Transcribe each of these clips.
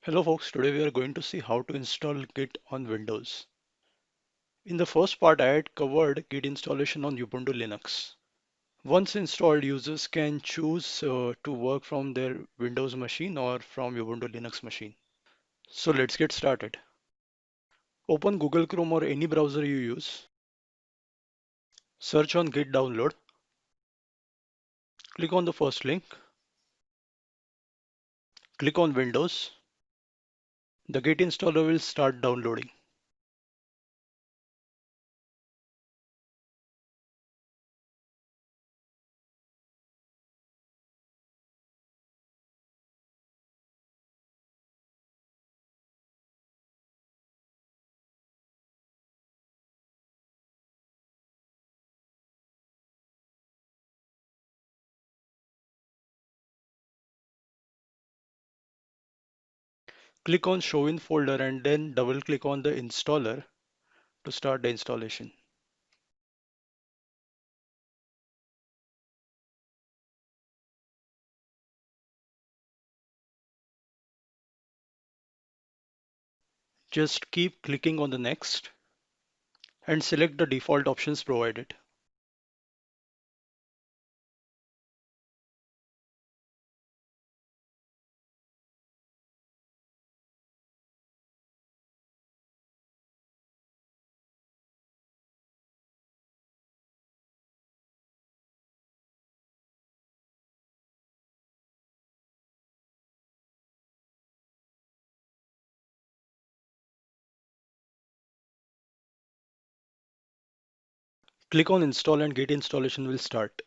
Hello folks, today we are going to see how to install Git on Windows. In the first part I had covered Git installation on Ubuntu Linux. Once installed, users can choose to work from their Windows machine or from Ubuntu Linux machine. So let's get started. Open Google Chrome or any browser you use. Search on Git download. Click on the first link. Click on Windows. The Git installer will start downloading. Click on Show in folder and then double click on the installer to start the installation. Just keep clicking on the next and select the default options provided. Click on install and Git installation will start.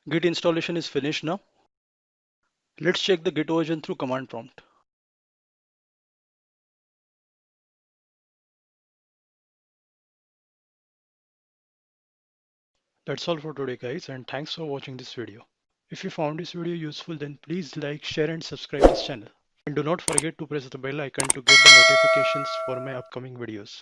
Git installation is finished now. Let's check the Git version through command prompt. That's all for today guys, and thanks for watching this video. If you found this video useful, then please like, share and subscribe this channel. And do not forget to press the bell icon to get the notifications for my upcoming videos.